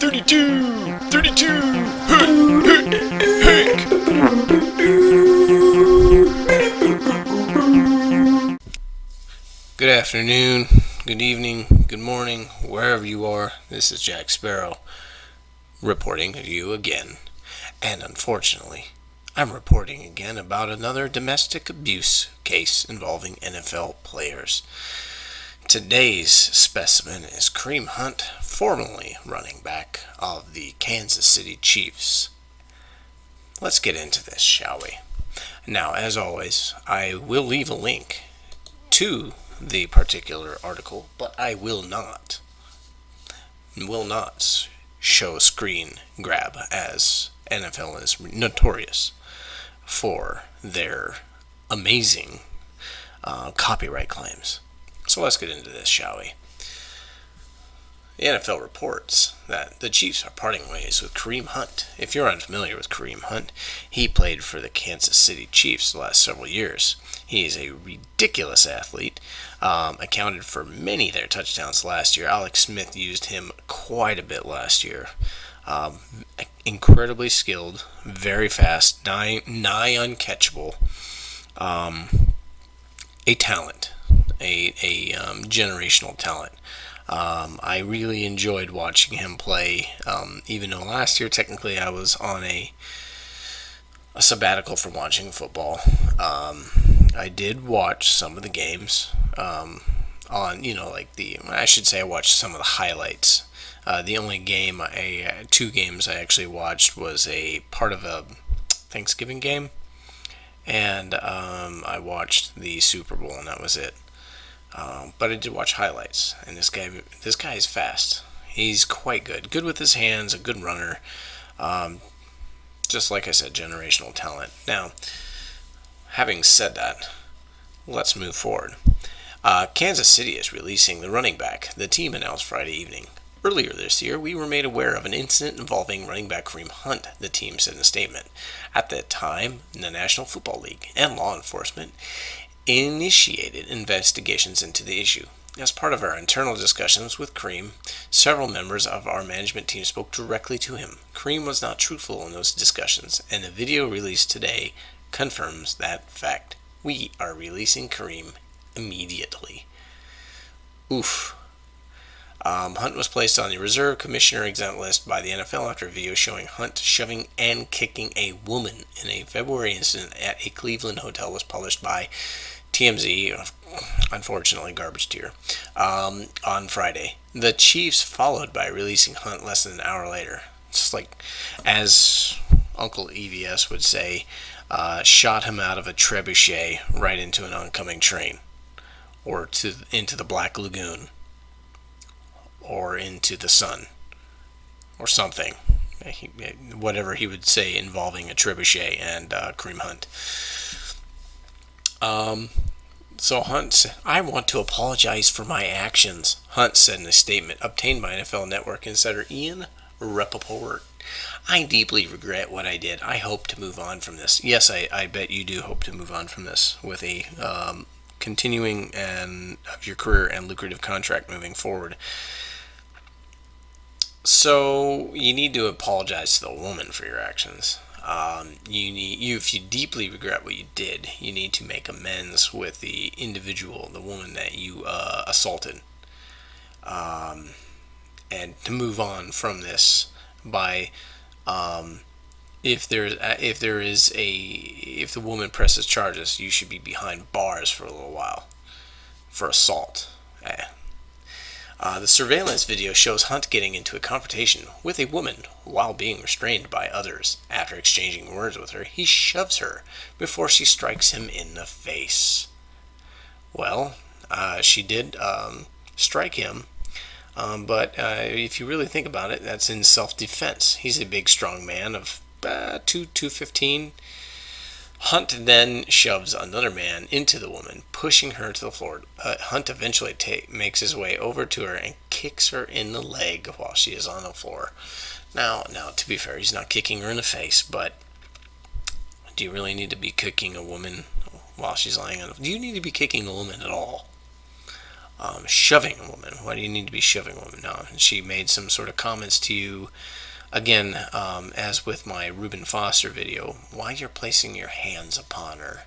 32, 32, Hank. Good afternoon, good evening, good morning, wherever you are. This is Jack Sparrow reporting to you again. And unfortunately, I'm reporting again about another domestic abuse case involving NFL players. Today's specimen is Kareem Hunt, formerly running back of the Kansas City Chiefs. Let's get into this, shall we? Now, as always, I will leave a link to the particular article, but I will not show screen grab, as NFL is notorious for their amazing copyright claims. So let's get into this, shall we? The NFL reports that the Chiefs are parting ways with Kareem Hunt. If you're unfamiliar with Kareem Hunt, he played for the Kansas City Chiefs the last several years. He is a ridiculous athlete, accounted for many of their touchdowns last year. Alex Smith used him quite a bit last year. Incredibly skilled, very fast, nigh uncatchable, a talent, a generational talent. I really enjoyed watching him play, even though last year technically I was on a sabbatical from watching football. I did watch some of the games on, I should say I watched some of the highlights. The only game, two games I actually watched was a part of a Thanksgiving game, and I watched the Super Bowl, and that was it. But I did watch highlights, and this guy is fast. He's quite good. Good with his hands, a good runner. Just like I said, generational talent. Now, having said that, let's move forward. Kansas City is releasing the running back, the team announced Friday evening. Earlier this year, we were made aware of an incident involving running back Kareem Hunt, the team said in a statement. At that time, the National Football League and law enforcement initiated investigations into the issue. As part of our internal discussions with Kareem, several members of our management team spoke directly to him. Kareem was not truthful in those discussions, and the video released today confirms that fact. We are releasing Kareem immediately. Oof. Hunt was placed on the reserve commissioner exempt list by the NFL after a video showing Hunt shoving and kicking a woman in a February incident at a Cleveland hotel was published by TMZ, unfortunately garbage tier, on Friday. The Chiefs followed by releasing Hunt less than an hour later. It's like, as Uncle EVS would say, shot him out of a trebuchet right into an oncoming train, or into the Black Lagoon, or into the sun, or something. Whatever he would say involving a trebuchet and Kareem Hunt. So Hunt said, "I want to apologize for my actions," Hunt said in a statement obtained by NFL Network insider Ian Rappaport. "I deeply regret what I did. I hope to move on from this." Yes, I bet you do hope to move on from this with a continuing of your career and lucrative contract moving forward. So you need to apologize to the woman for your actions. If you deeply regret what you did, you need to make amends with the individual, the woman that you assaulted, and to move on from this by, if the woman presses charges, you should be behind bars for a little while for assault. The surveillance video shows Hunt getting into a confrontation with a woman while being restrained by others. After exchanging words with her, he shoves her before she strikes him in the face. Well, she did strike him, but if you really think about it, that's in self-defense. He's a big, strong man of 215. Hunt then shoves another man into the woman, pushing her to the floor. Hunt eventually makes his way over to her and kicks her in the leg while she is on the floor. Now, to be fair, he's not kicking her in the face, but do you really need to be kicking a woman while she's lying on the floor? Do you need to be kicking a woman at all? shoving a woman. Why do you need to be shoving a woman? No, and she made some sort of comments to you. Again, as with my Reuben Foster video, why you're placing your hands upon her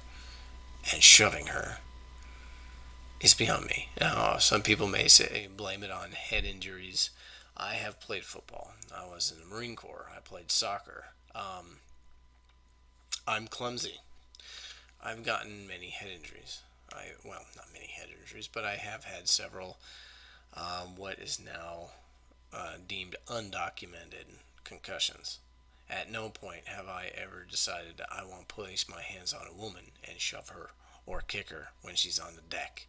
and shoving her is beyond me. Now, some people may say blame it on head injuries. I have played football. I was in the Marine Corps. I played soccer. I'm clumsy. I've gotten many head injuries. Well, not many head injuries, but I have had several what is now deemed undocumented concussions. At no point have I ever decided that I want to place my hands on a woman and shove her or kick her when she's on the deck.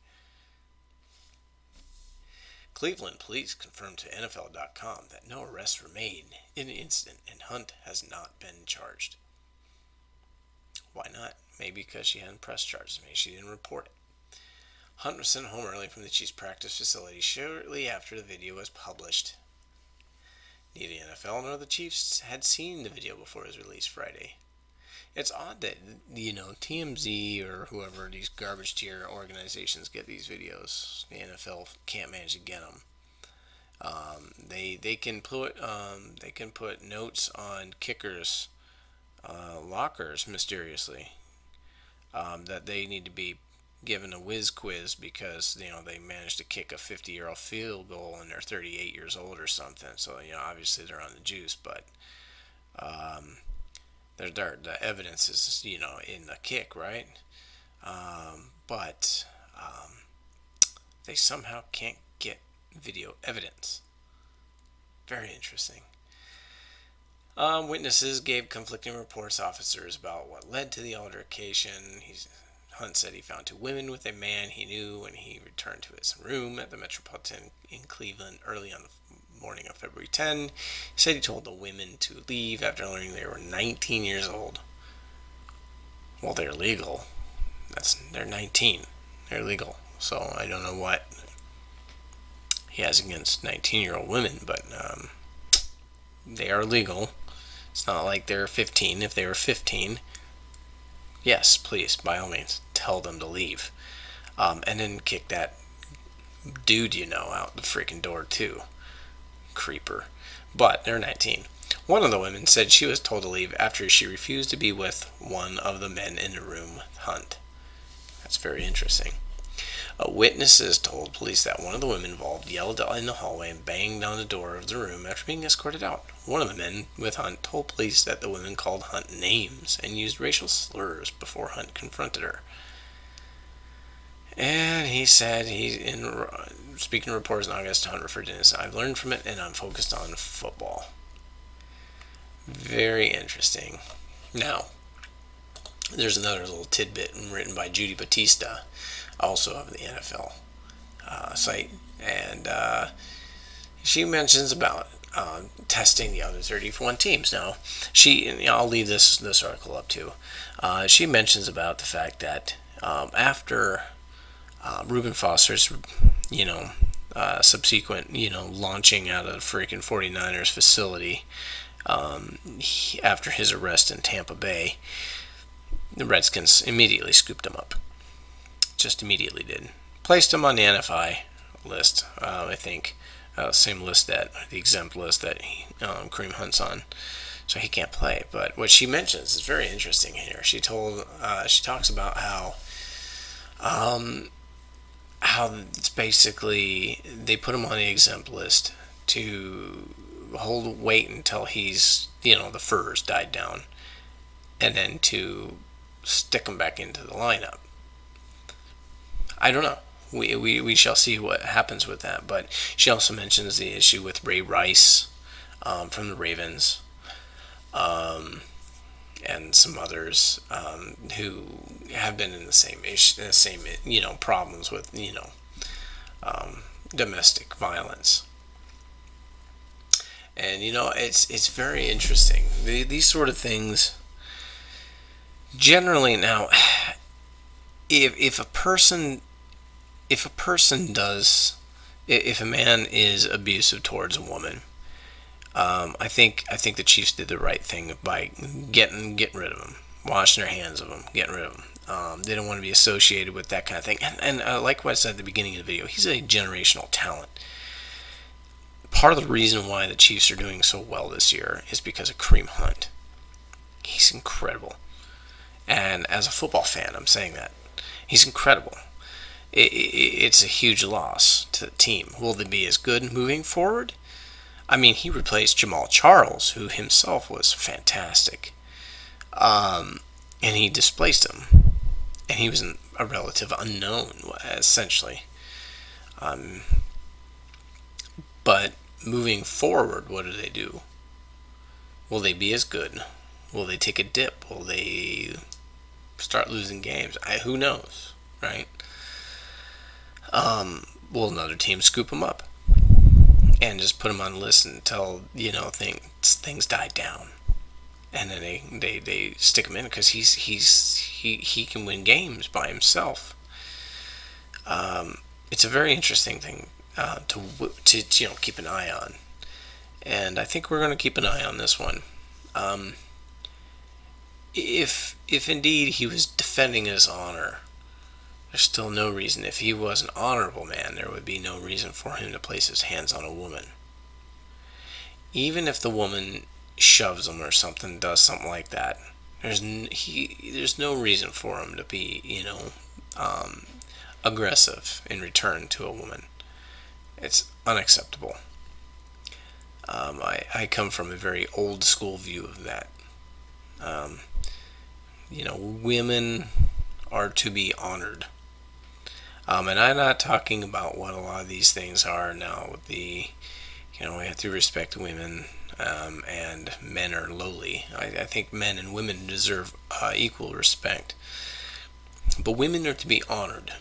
Cleveland police confirmed to NFL.com that no arrests were made in the incident and Hunt has not been charged. Why not? Maybe because she hadn't pressed charges. Maybe she didn't report it. Hunt was sent home early from the Chiefs practice facility shortly after the video was published. Neither the NFL nor the Chiefs had seen the video before it was released Friday. It's odd that, TMZ or whoever, these garbage tier organizations get these videos. The NFL can't manage to get them. They can put notes on kickers' lockers mysteriously that they need to be given a whiz quiz because they managed to kick a 50-year-old field goal and they're 38 years old or something. So obviously they're on the juice, but the evidence is in the kick, right? But they somehow can't get video evidence. Very interesting. Witnesses gave conflicting reports to officers about what led to the altercation. Hunt said he found two women with a man he knew when he returned to his room at the Metropolitan in Cleveland early on the morning of February 10. He said he told the women to leave after learning they were 19 years old. Well, they're legal. They're 19. They're legal. So I don't know what he has against 19-year-old women, but they are legal. It's not like they're 15. If they were 15, yes, please, by all means, tell them to leave. And then kick that dude out the freaking door, too. Creeper. But they're 19. One of the women said she was told to leave after she refused to be with one of the men in the room with Hunt. That's very interesting. Witnesses told police that one of the women involved yelled in the hallway and banged on the door of the room after being escorted out. One of the men with Hunt told police that the women called Hunt names and used racial slurs before Hunt confronted her. And he said, speaking to reporters in August, Hunt referred to this, "I've learned from it and I'm focused on football." Very interesting. Now, there's another little tidbit written by Judy Batista, also of the NFL site, and she mentions about testing the other 31 teams. Now, I'll leave this article up too. She mentions about the fact that after Reuben Foster's, subsequent, launching out of the freaking 49ers facility, after his arrest in Tampa Bay, the Redskins immediately scooped him up. Just immediately did. Placed him on the NFI list, I think. Same list the exempt list that Kareem Hunt's on. So he can't play. But what she mentions is very interesting here. She talks about how it's basically they put him on the exempt list to wait until he's, the furs died down, and then to stick him back into the lineup. I don't know. We shall see what happens with that. But she also mentions the issue with Ray Rice from the Ravens, and some others who have been in the same problems with domestic violence. And it's very interesting. These sort of things generally now. If a man is abusive towards a woman, I think the Chiefs did the right thing by getting rid of him, washing their hands of him, getting rid of him. They don't want to be associated with that kind of thing. And like what I said at the beginning of the video, he's a generational talent. Part of the reason why the Chiefs are doing so well this year is because of Kareem Hunt. He's incredible. And as a football fan, I'm saying that. He's incredible. It's a huge loss to the team. Will they be as good moving forward? I mean, he replaced Jamal Charles, who himself was fantastic. And he displaced him. And he was a relative unknown, essentially. But moving forward, what do? Will they be as good? Will they take a dip? Will they start losing games? Who knows, right? Will another team scoop them up and just put them on the list until things die down, and then they stick him in because he can win games by himself. It's a very interesting thing to keep an eye on, and I think we're going to keep an eye on this one. If indeed he was defending his honor, there's still no reason. If he was an honorable man, there would be no reason for him to place his hands on a woman. Even if the woman shoves him or something, does something like that, there's no reason for him to be, aggressive in return to a woman. It's unacceptable. I come from a very old school view of that. Women are to be honored. And I'm not talking about what a lot of these things are now with we have to respect women, and men are lowly. I think men and women deserve equal respect. But women are to be honored.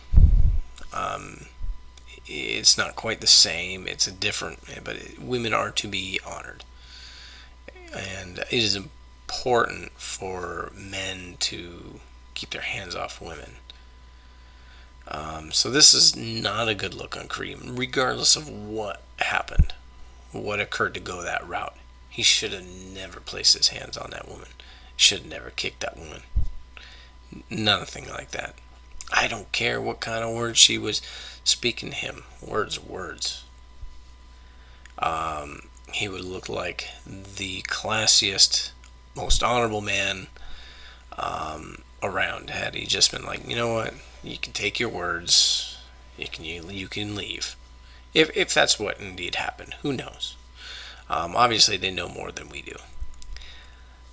It's not quite the same. It's a different, but women are to be honored. And it is important for men to keep their hands off women. So this is not a good look on Kareem, regardless of what happened, what occurred to go that route. He should have never placed his hands on that woman. Should have never kicked that woman. Nothing like that. I don't care what kind of words she was speaking to him. Words are words. He would look like the classiest, most honorable man around had he just been like, you know what, you can take your words, you can leave, if that's what indeed happened. Who knows? Obviously they know more than we do.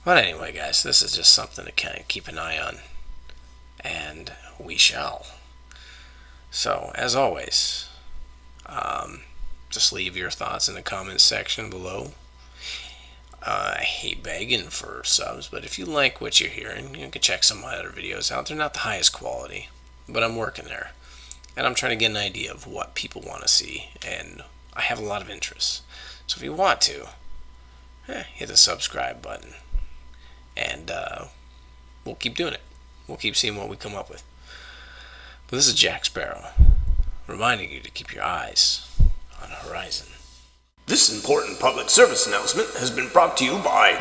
But anyway, guys, this is just something to kind of keep an eye on, and we shall. So as always, just leave your thoughts in the comments section below. I hate begging for subs, but if you like what you're hearing, you can check some of my other videos out. They're not the highest quality, but I'm working there. And I'm trying to get an idea of what people want to see, and I have a lot of interests. So if you want to, hit the subscribe button, and we'll keep doing it. We'll keep seeing what we come up with. But this is Jack Sparrow, reminding you to keep your eyes on the horizon. This important public service announcement has been brought to you by